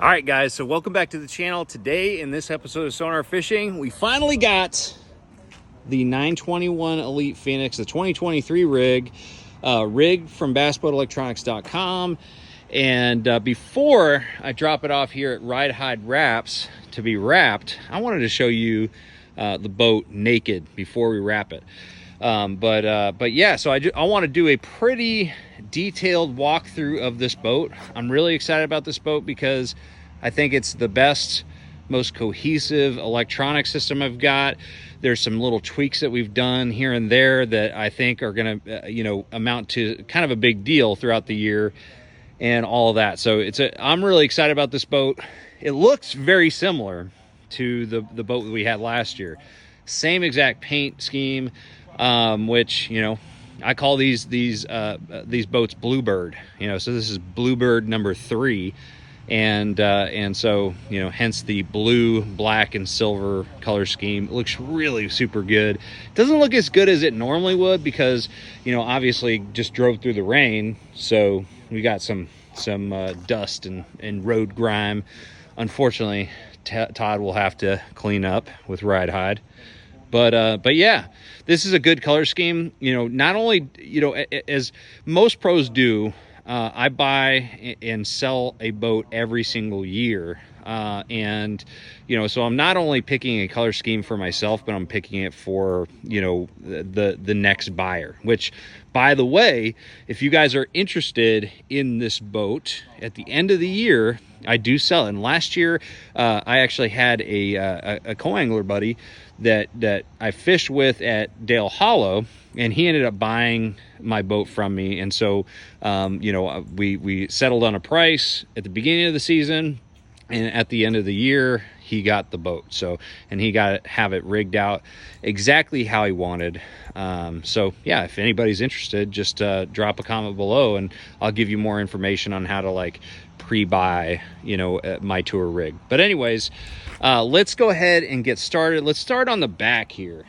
All right, guys, so welcome back to the channel. Today, in this episode of Sonar Fishing, we finally got the 921 Elite Phoenix, the 2023 rig, from bassboatelectronics.com. And before I drop it off here at Ride Hide Wraps to be wrapped, I wanted to show you the boat naked before we wrap it. But yeah, so I want to do a pretty detailed walkthrough of this boat. I'm really excited about this boat because I think it's the best, most cohesive electronic system I've got. There's some little tweaks that we've done here and there that I think are going to, amount to kind of a big deal throughout the year and all of that. So I'm really excited about this boat. It looks very similar to the boat that we had last year. Same exact paint scheme, which, I call these boats Bluebird, so this is Bluebird number 3. And so, hence the blue, black, and silver color scheme. It looks really super good. It doesn't look as good as it normally would because, obviously just drove through the rain. So we got some dust and road grime. Unfortunately, Todd will have to clean up with Ride Hide. But yeah, this is a good color scheme. Not only, as most pros do, I buy and sell a boat every single year. So I'm not only picking a color scheme for myself, but I'm picking it for, the next buyer, which, by the way, if you guys are interested in this boat at the end of the year, I do sell it. And last year, I actually had a co-angler buddy that I fished with at Dale Hollow, and he ended up buying my boat from me. And so, we settled on a price at the beginning of the season, and at the end of the year, he got the boat. So, and he have it rigged out exactly how he wanted. So yeah, if anybody's interested, just drop a comment below and I'll give you more information on how to pre-buy, my tour rig. But anyways, let's go ahead and get started. Let's start on the back here.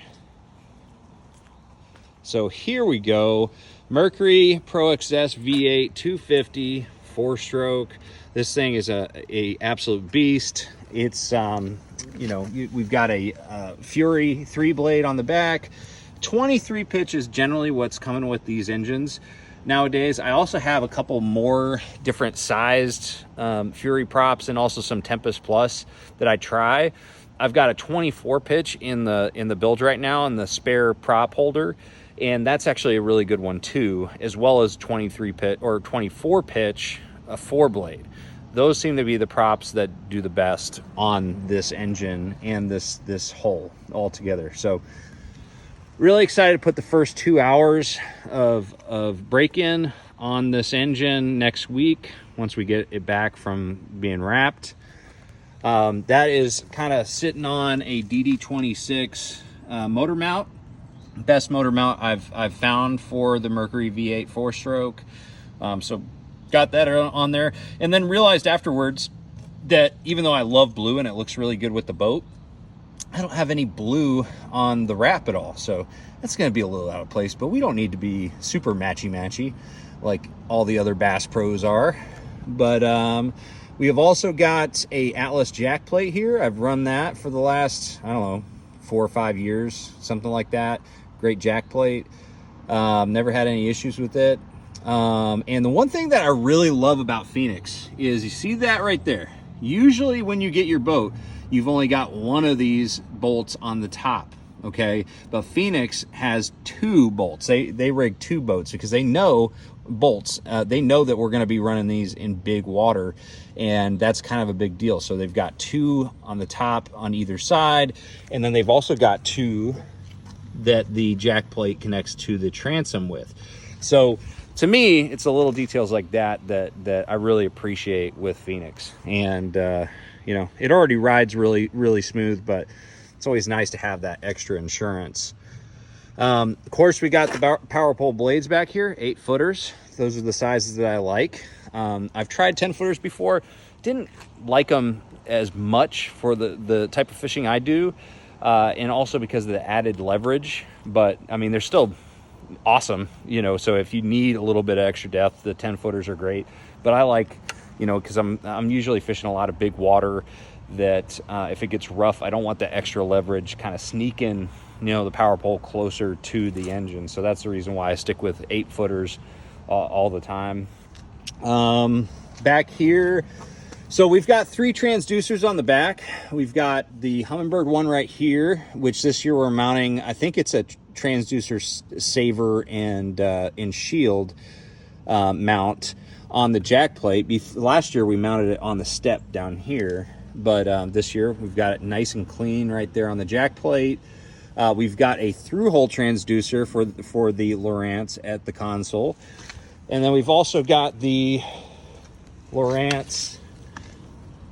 So here we go. Mercury Pro XS V8 250 4-stroke. This thing is a absolute beast. It's we've got a Fury 3-blade on the back. 23 pitch is generally what's coming with these engines nowadays. I also have a couple more different sized Fury props and also some Tempest Plus that I try. I've got a 24 pitch in the Bilge right now in the spare prop holder, and that's actually a really good one too, as well as 23 pitch or 24 pitch, a 4-blade. Those seem to be the props that do the best on this engine and this hull all together. So really excited to put the first 2 hours of break-in on this engine next week once we get it back from being wrapped. That is kind of sitting on a DD26 motor mount. Best motor mount I've found for the Mercury V8 4-stroke. So got that on there, and then realized afterwards that even though I love blue and it looks really good with the boat, I don't have any blue on the wrap at all. So that's going to be a little out of place, but we don't need to be super matchy like all the other bass pros are. But we have also got a Atlas jack plate here. I've run that for the last, 4 or 5 years, something like that. Great jack plate. Never had any issues with it. And the one thing that I really love about Phoenix is, you see that right there? Usually when you get your boat, you've only got one of these bolts on the top, okay? But Phoenix has 2 bolts. They rig 2 boats because they know bolts. They know that we're going to be running these in big water, and that's kind of a big deal. So they've got 2 on the top on either side, and then they've also got 2 that the jack plate connects to the transom with. So to me, it's the little details like that I really appreciate with Phoenix. And it already rides really smooth, but it's always nice to have that extra insurance. Of course, we got the power pole blades back here, 8-footers. Those are the sizes that I like. I've tried 10-footers before. Didn't like them as much for the type of fishing I do, and also because of the added leverage. But I mean, they're still awesome, so if you need a little bit of extra depth, the 10-footers are great. But I like you know, because I'm usually fishing a lot of big water that if it gets rough, I don't want the extra leverage kind of sneaking, you know, the power pole closer to the engine. So that's the reason why I stick with 8-footers all the time. Back here, so we've got 3 transducers on the back. We've got the Humminbird one right here, which this year we're mounting, I think it's a transducer saver and shield mount on the jack plate. Last year we mounted it on the step down here, but this year we've got it nice and clean right there on the jack plate. We've got a through-hole transducer for the Lowrance at the console. And then we've also got the Lowrance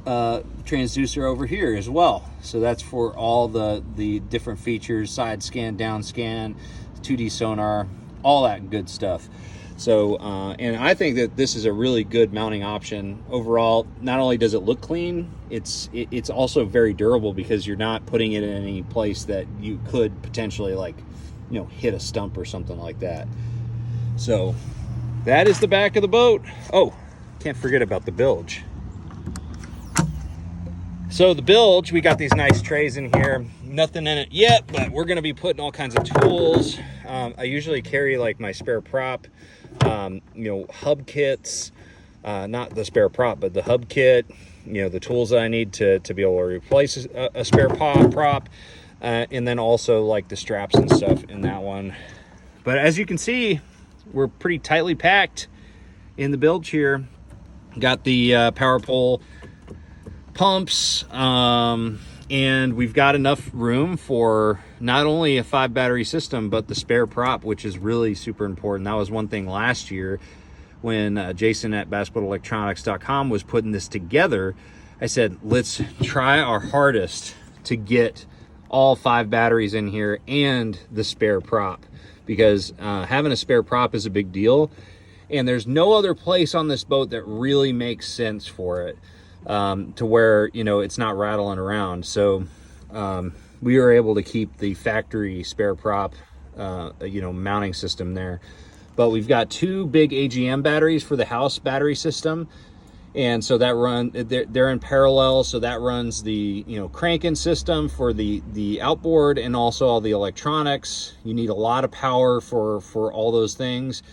transducer over here as well. So that's for all the different features, side scan, down scan, 2D sonar, all that good stuff. So, and I think that this is a really good mounting option. Overall, not only does it look clean, it's also very durable because you're not putting it in any place that you could potentially, like, you know, hit a stump or something like that. So that is the back of the boat. Oh, can't forget about the bilge. So the bilge, we got these nice trays in here. Nothing in it yet, but we're gonna be putting all kinds of tools. I usually carry like my spare prop, you know, hub kits, not the spare prop, but the hub kit, you know, the tools that I need to be able to replace a spare prop, and then also like the straps and stuff in that one. But as you can see, we're pretty tightly packed in the bilge here. Got the power pole pumps, and we've got enough room for not only a 5 battery system, but the spare prop, which is really super important. That was one thing last year when Jason at bassboatelectronics.com was putting this together. I said, let's try our hardest to get all 5 batteries in here and the spare prop, because having a spare prop is a big deal, and there's no other place on this boat that really makes sense for it, to where, you know, it's not rattling around. So we were able to keep the factory spare prop, you know, mounting system there. But we've got 2 big AGM batteries for the house battery system, and so that they're in parallel. So that runs the, you know, cranking system for the outboard and also all the electronics. You need a lot of power for all those things.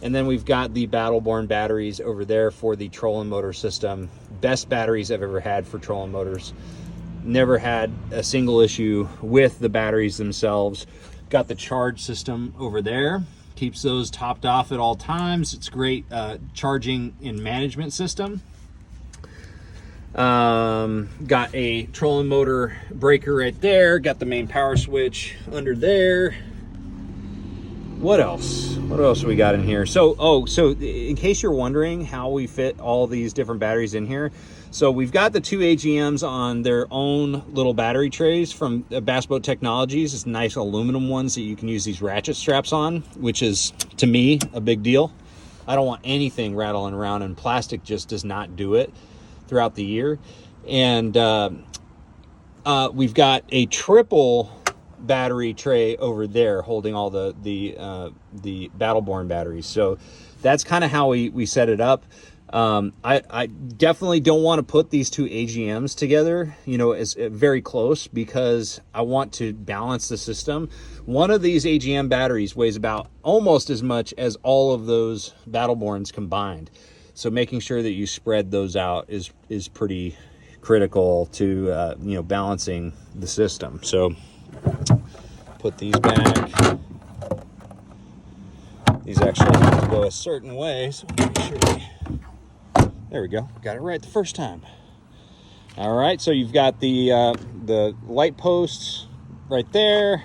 And then we've got the Battleborn batteries over there for the trolling motor system. Best batteries I've ever had for trolling motors. Never had a single issue with the batteries themselves. Got the charge system over there. Keeps those topped off at all times. It's great charging and management system. Got a trolling motor breaker right there. Got the main power switch under there. What else? What else we got in here? So in case you're wondering how we fit all these different batteries in here, so we've got the 2 AGMs on their own little battery trays from Bass Boat Technologies. It's nice aluminum ones that you can use these ratchet straps on, which is, to me, a big deal. I don't want anything rattling around, and plastic just does not do it throughout the year. And we've got a triple battery tray over there holding all the Battleborn batteries. So that's kind of how we set it up. I definitely don't want to put these 2 AGMs together, you know, as very close, because I want to balance the system. One of these AGM batteries weighs about almost as much as all of those Battleborns combined. So making sure that you spread those out is pretty critical to you know, balancing the system. So put these back. These actually have to go a certain way, so make sure there we go. Got it right the first time. All right, so you've got the light posts right there.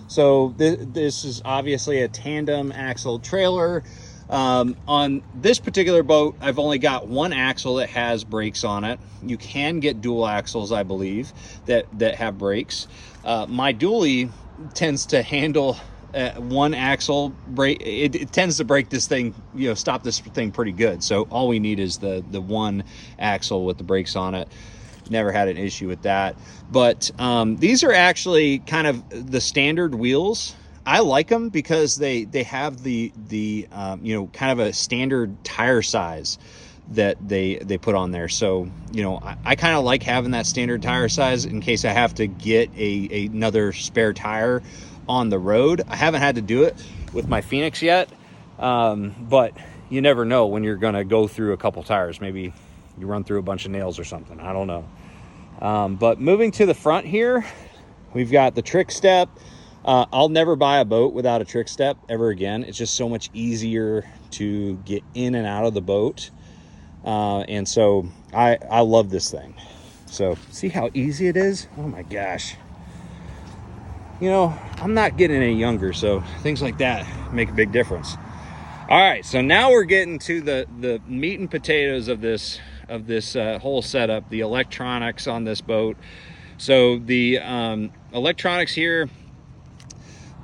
So this is obviously a tandem axle trailer. On this particular boat, I've only got 1 axle that has brakes on it. You can get dual axles, I believe, that have brakes. My dually tends to handle 1 axle brake. It tends to break this thing, you know, stop this thing pretty good. So all we need is the 1 axle with the brakes on it. Never had an issue with that. But these are actually kind of the standard wheels. I like them because they have the you know, kind of a standard tire size. that they put on there. So, you know, I kind of like having that standard tire size in case I have to get another spare tire on the road. I haven't had to do it with my Phoenix yet, but you never know when you're going to go through a couple tires. Maybe you run through a bunch of nails or something. I don't know. But moving to the front here, we've got the trick step. I'll never buy a boat without a trick step ever again. It's just so much easier to get in and out of the boat. And so I love this thing. So see how easy it is? Oh my gosh. You know, I'm not getting any younger, so things like that make a big difference. All right, so now we're getting to the meat and potatoes of this whole setup, the electronics on this boat. So the electronics here,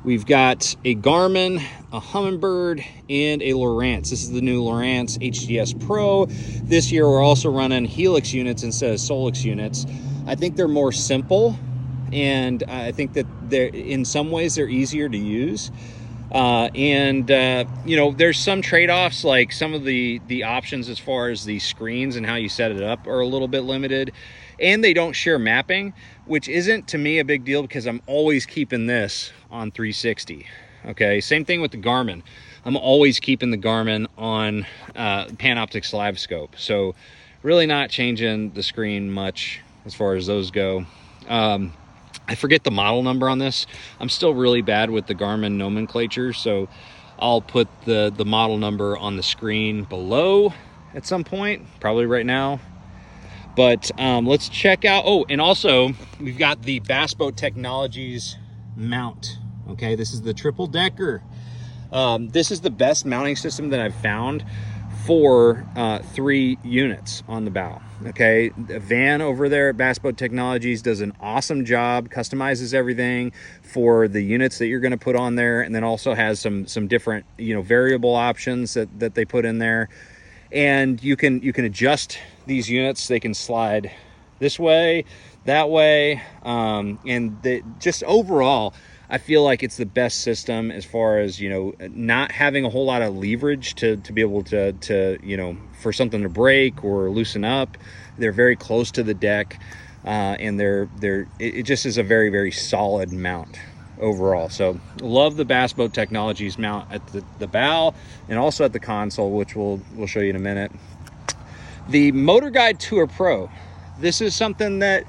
we've got a Garmin, a Humminbird, and a Lowrance. This is the new Lowrance HDS Pro. This year we're also running Helix units instead of Solix units. I think they're more simple, and I think that they're, in some ways, they're easier to use. You know, there's some trade-offs, like some of the options as far as the screens and how you set it up are a little bit limited, and they don't share mapping, which isn't to me a big deal because I'm always keeping this on 360. Okay, same thing with the Garmin. I'm always keeping the Garmin on Panoptix Live Scope, so really not changing the screen much as far as those go. I forget the model number on this. I'm still really bad with the Garmin nomenclature, so I'll put the model number on the screen below at some point, probably right now. But let's check out, oh, and also we've got the Bass Boat Technologies mount. Okay, this is the triple decker. This is the best mounting system that I've found for 3 units on the bow. Okay, Van over there at Bass Boat Technologies does an awesome job, customizes everything for the units that you're going to put on there, and then also has some different, you know, variable options that they put in there. And you can adjust these units. They can slide this way, that way, and just overall, I feel like it's the best system as far as, you know, not having a whole lot of leverage to be able to, you know, for something to break or loosen up. They're very close to the deck, and it just is a very, very solid mount overall. So love the Bass Boat Technologies mount at the bow and also at the console, which we'll show you in a minute. The Motor Guide Tour Pro, this is something that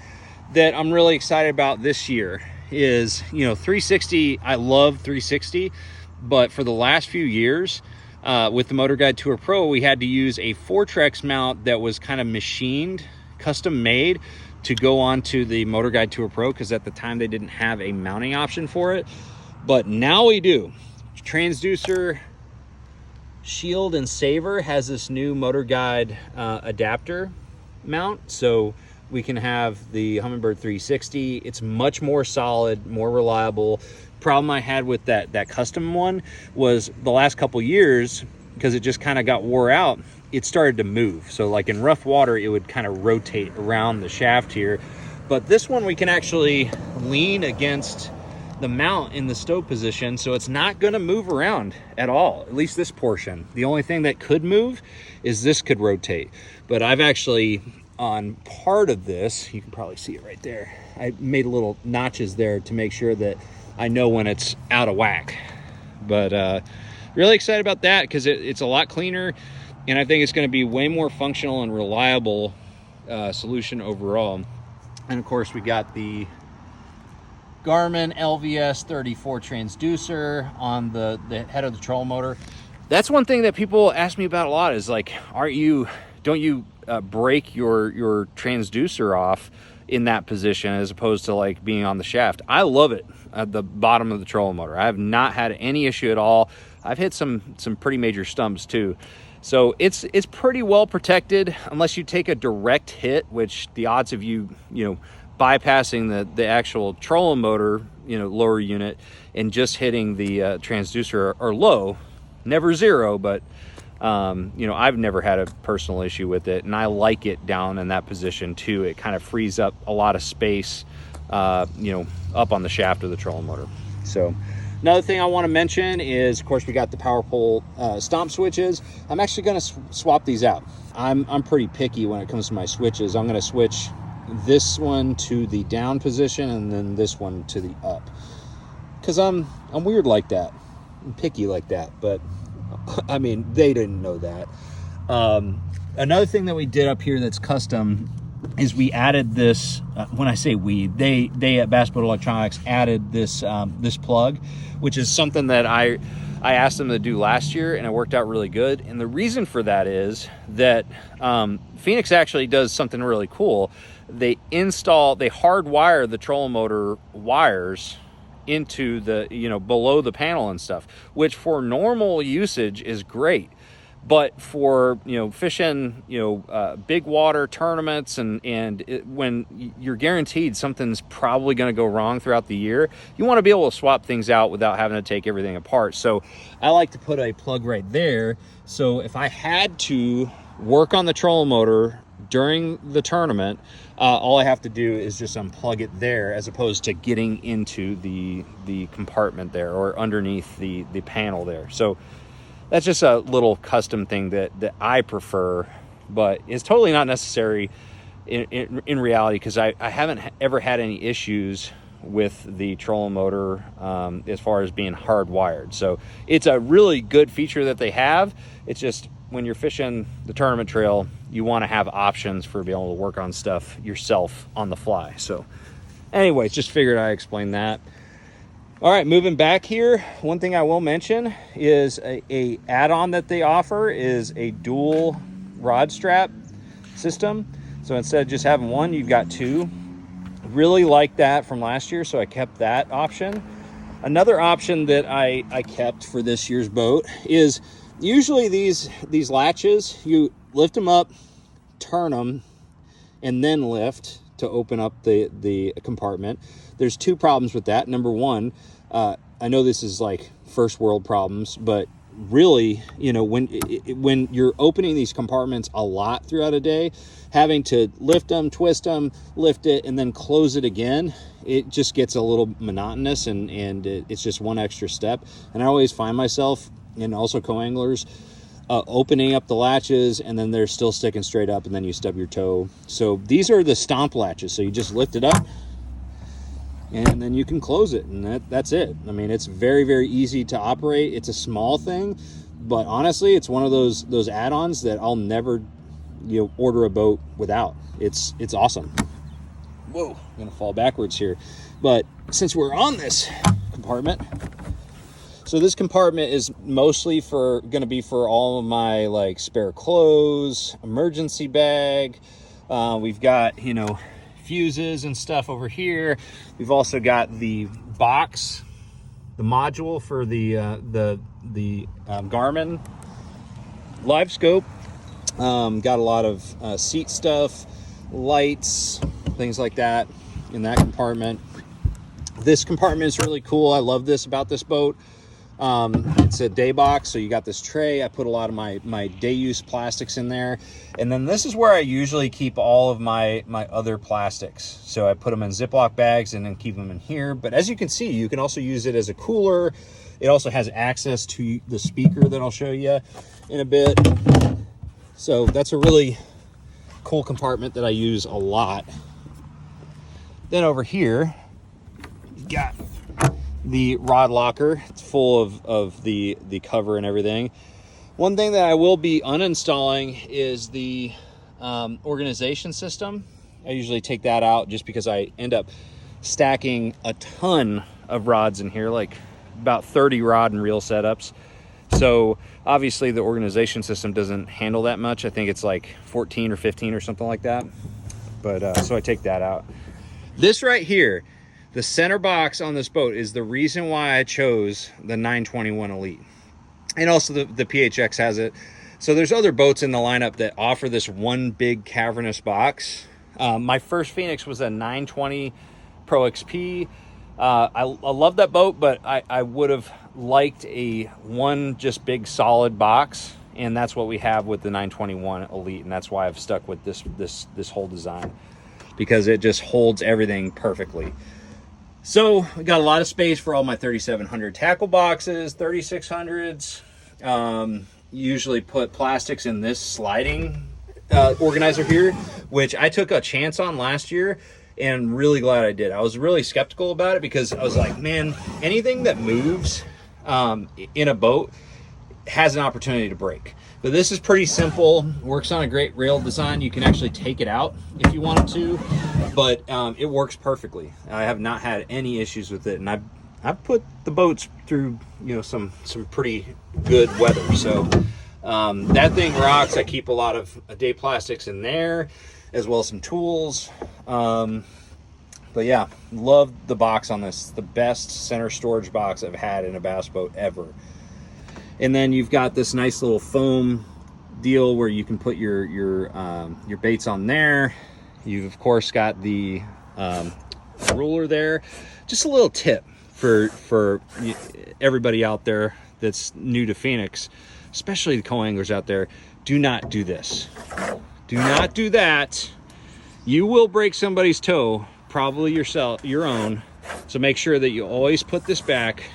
I'm really excited about this year. Is, you know, 360, I love 360, but for the last few years with the Motor Guide Tour Pro, we had to use a Fortrex mount that was kind of machined, custom made to go onto the Motor Guide Tour Pro, because at the time they didn't have a mounting option for it, but now we do. Transducer Shield and Saver has this new Motor Guide adapter mount, so we can have the Humminbird 360. It's much more solid, more reliable. Problem I had with that custom one was the last couple years, because it just kind of got wore out, it started to move. So like in rough water, it would kind of rotate around the shaft here. But this one, we can actually lean against the mount in the stow position, so it's not gonna move around at all, at least this portion. The only thing that could move is this could rotate. But I've actually, on part of this, you can probably see it right there, I made little notches there to make sure that I know when it's out of whack. But really excited about that, because it's a lot cleaner, and I think it's going to be way more functional and reliable solution overall. And of course, we got the Garmin LVS 34 transducer on the head of the trolling motor. That's one thing that people ask me about a lot, is like, don't you break your transducer off in that position as opposed to like being on the shaft? I love it at the bottom of the trolling motor. I have not had any issue at all. I've hit some pretty major stumps too. So it's pretty well protected unless you take a direct hit, which the odds of you bypassing the actual trolling motor, lower unit, and just hitting the transducer are low. Never zero, but I've never had a personal issue with it, and I like it down in that position too. It kind of frees up a lot of space, up on the shaft of the trolling motor. So another thing I want to mention is, of course, we got the power pole stomp switches. I'm actually going to swap these out. I'm pretty picky when it comes to my switches. I'm going to switch this one to the down position and then this one to the up, because I'm weird like that. I'm picky like that. But I mean, they didn't know that. Another thing that we did up here that's custom is we added this, when I say we, they at Bass Boat Electronics added this this plug, which is something that I asked them to do last year, and it worked out really good. And the reason for that is that Phoenix actually does something really cool. They hardwire the trolling motor wires into the, below the panel and stuff, which for normal usage is great. But for, fishing, big water tournaments when you're guaranteed something's probably going to go wrong throughout the year, you want to be able to swap things out without having to take everything apart. So I like to put a plug right there. So if I had to work on the trolling motor during the tournament, all I have to do is just unplug it there, as opposed to getting into the compartment there or underneath the panel there. So that's just a little custom thing that I prefer, but it's totally not necessary in reality, because I haven't ever had any issues with the trolling motor as far as being hardwired. So it's a really good feature that they have. It's just when you're fishing the tournament trail, you want to have options for being able to work on stuff yourself on the fly. So anyways, just figured I'd explain that. All right, moving back here, one thing I will mention is a add-on that they offer is a dual rod strap system. So instead of just having one, you've got two. Really like that from last year, so I kept that option. Another option that I kept for this year's boat is usually these latches, you lift them up, turn them, and then lift to open up the compartment. There's two problems with that. Number one, I know this is like first world problems, but really, when you're opening these compartments a lot throughout a day, having to lift them, twist them, lift it, and then close it again, it just gets a little monotonous, and it's just one extra step. And I always find myself, and also co-anglers, opening up the latches, and then they're still sticking straight up, and then you stub your toe. So these are the stomp latches. So you just lift it up, and then you can close it, and that's it. I mean, it's very, very easy to operate. It's a small thing, but honestly, it's one of those add-ons that I'll never, order a boat without. It's awesome. Whoa, I'm gonna fall backwards here. But since we're on this compartment, so this compartment is mostly gonna be for all of my like spare clothes, emergency bag. We've got, fuses and stuff over here. We've also got the box, the module for the Garmin live scope. Got a lot of seat stuff, lights, things like that in that compartment. This compartment is really cool. I love this about this boat. It's a day box, so you got this tray. I put a lot of my day use plastics in there, and then this is where I usually keep all of my other plastics. So I put them in Ziploc bags and then keep them in here. But as you can see, you can also use it as a cooler. It also has access to the speaker that I'll show you in a bit. So that's a really cool compartment that I use a lot. Then over here, you got the rod locker. It's full of the cover and everything. One thing that I will be uninstalling is the organization system. I usually take that out just because I end up stacking a ton of rods in here, like about 30 rod and reel setups. So obviously the organization system doesn't handle that much. I think it's like 14 or 15 or something like that. But so I take that out. This right here, the center box on this boat, is the reason why I chose the 921 Elite. And also the PHX has it. So there's other boats in the lineup that offer this one big cavernous box. My first Phoenix was a 920 Pro XP. I love that boat, but I would have liked one just big solid box. And that's what we have with the 921 Elite. And that's why I've stuck with this whole design, because it just holds everything perfectly. So I got a lot of space for all my 3700 tackle boxes, 3600s. Usually put plastics in this sliding organizer here, which I took a chance on last year, and really glad I did. I was really skeptical about it because I was like, man, anything that moves in a boat has an opportunity to break. But this is pretty simple, works on a great rail design. You can actually take it out if you wanted to, but it works perfectly. I have not had any issues with it, and I've put the boats through, you know, some pretty good weather. So that thing rocks. I keep a lot of day plastics in there, as well as some tools. But yeah, love the box on this. The best center storage box I've had in a bass boat ever. And then you've got this nice little foam deal where you can put your baits on there. You've of course got the ruler there. Just a little tip for everybody out there that's new to Phoenix, especially the co-anglers out there. Do not do this. Do not do that. You will break somebody's toe, probably your own. So make sure that you always put this back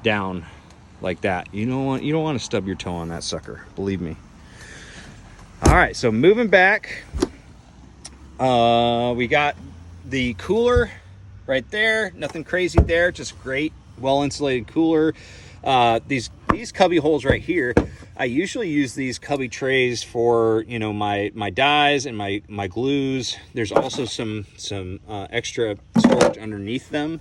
down like that. You don't want to stub your toe on that sucker, believe me. All right, so moving back, we got the cooler right there. Nothing crazy there, just great, well insulated cooler. These cubby holes right here, I usually use these cubby trays for, you know, my dyes and my glues. There's also some extra storage underneath them.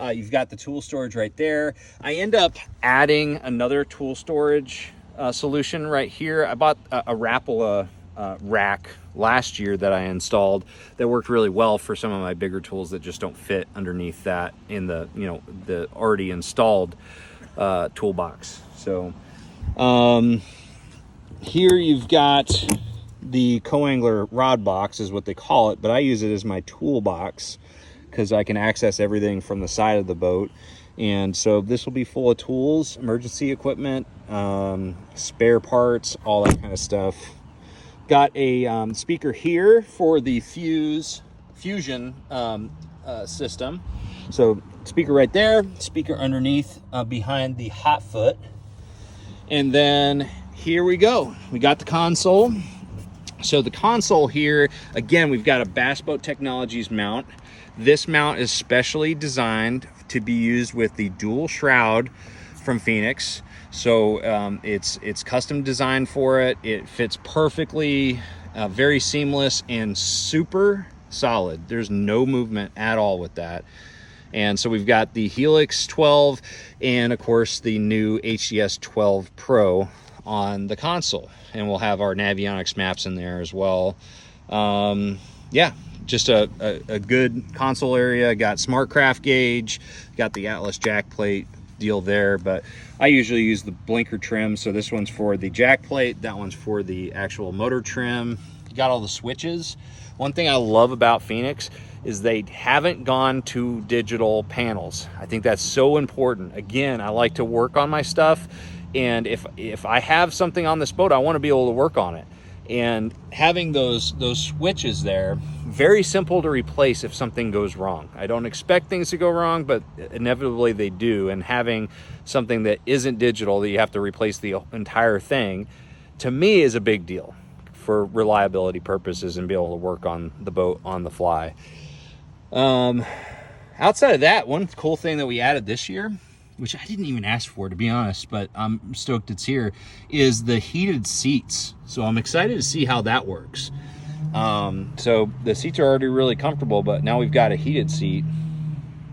You've got the tool storage right there. I end up adding another tool storage solution right here. I bought a Rapala rack last year that I installed that worked really well for some of my bigger tools that just don't fit underneath that in the, you know, the already installed toolbox. So here you've got the co-angler rod box is what they call it, but I use it as my toolbox because I can access everything from the side of the boat. And so this will be full of tools, emergency equipment, spare parts, all that kind of stuff. Got a speaker here for the fusion system. So speaker right there, speaker underneath behind the hot foot. And then here we go. We got the console. So the console here, again, we've got a Bass Boat Technologies mount. This mount is specially designed to be used with the dual shroud from Phoenix. So it's custom designed for it. It fits perfectly, very seamless and super solid. There's no movement at all with that. And so we've got the Helix 12 and of course the new HDS 12 Pro on the console. And we'll have our Navionics maps in there as well. Yeah, just a good console area. Got SmartCraft gauge, got the Atlas jack plate deal there, but I usually use the blinker trim. So this one's for the jack plate, that one's for the actual motor trim. You got all the switches. One thing I love about Phoenix is they haven't gone to digital panels. I think that's so important. Again, I like to work on my stuff, and if I have something on this boat, I want to be able to work on it. And having those switches there, very simple to replace if something goes wrong. I don't expect things to go wrong, but inevitably they do. And having something that isn't digital that you have to replace the entire thing, to me, is a big deal for reliability purposes and be able to work on the boat on the fly. Outside of that, one cool thing that we added this year, which I didn't even ask for, to be honest, but I'm stoked it's here, is the heated seats. So I'm excited to see how that works. So the seats are already really comfortable, but now we've got a heated seat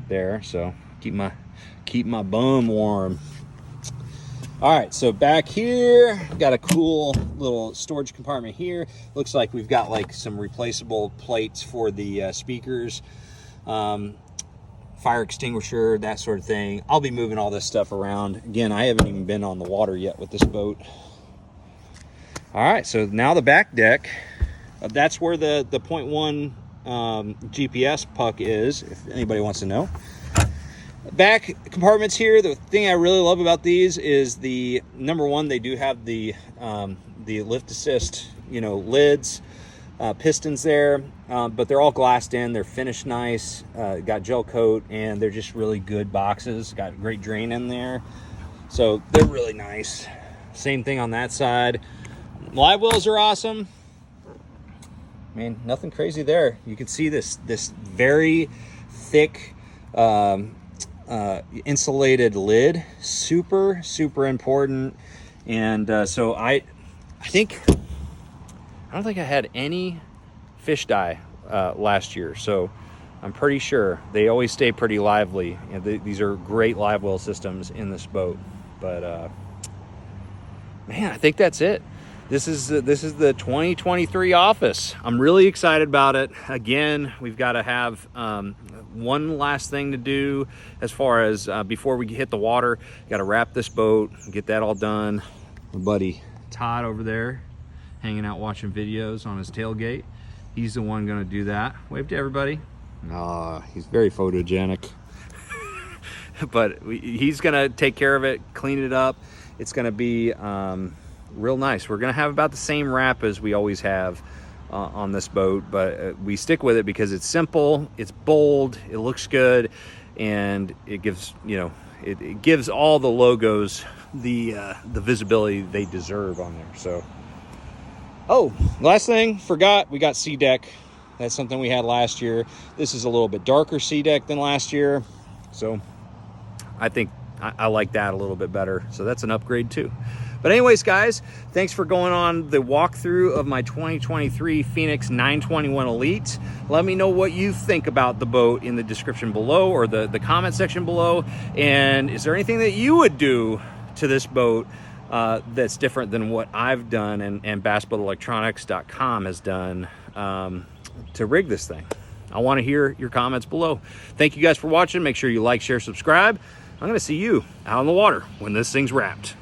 there, so keep my bum warm. All right, so back here, got a cool little storage compartment here. Looks like we've got like some replaceable plates for the speakers. Fire extinguisher, that sort of thing. I'll be moving all this stuff around. Again, I haven't even been on the water yet with this boat. All right, so now the back deck. That's where the 0.1 GPS puck is, if anybody wants to know. Back compartments here, the thing I really love about these is the number one, they do have the lift assist, you know, lids, pistons there, but they're all glassed in, they're finished nice, got gel coat, and they're just really good boxes, got great drain in there, so they're really nice. Same thing on that side. Livewells are awesome. I mean, nothing crazy there. You can see this very thick insulated lid, super important. And so I don't think I had any fish die last year, so I'm pretty sure they always stay pretty lively. You know, these are great live well systems in this boat. But man, I think that's it. This is the 2023 Office. I'm really excited about it. Again, we've got to have one last thing to do as far as before we hit the water. Got to wrap this boat, get that all done. My buddy Todd over there, hanging out watching videos on his tailgate. He's the one going to do that. Wave to everybody. He's very photogenic. But he's going to take care of it, clean it up. It's going to be real nice. We're going to have about the same wrap as we always have on this boat, but we stick with it because it's simple, it's bold, it looks good, and it gives, you know, it gives all the logos the visibility they deserve on there. So, oh, last thing, forgot, we got sea deck. That's something we had last year. This is a little bit darker sea deck than last year, so I think I like that a little bit better. So that's an upgrade too. But anyways, guys, thanks for going on the walkthrough of my 2023 Phoenix 921 Elite. Let me know what you think about the boat in the description below, or the comment section below. And is there anything that you would do to this boat that's different than what I've done and bassboatelectronics.com has done to rig this thing? I want to hear your comments below. Thank you guys for watching. Make sure you like, share, subscribe. I'm going to see you out on the water when this thing's wrapped.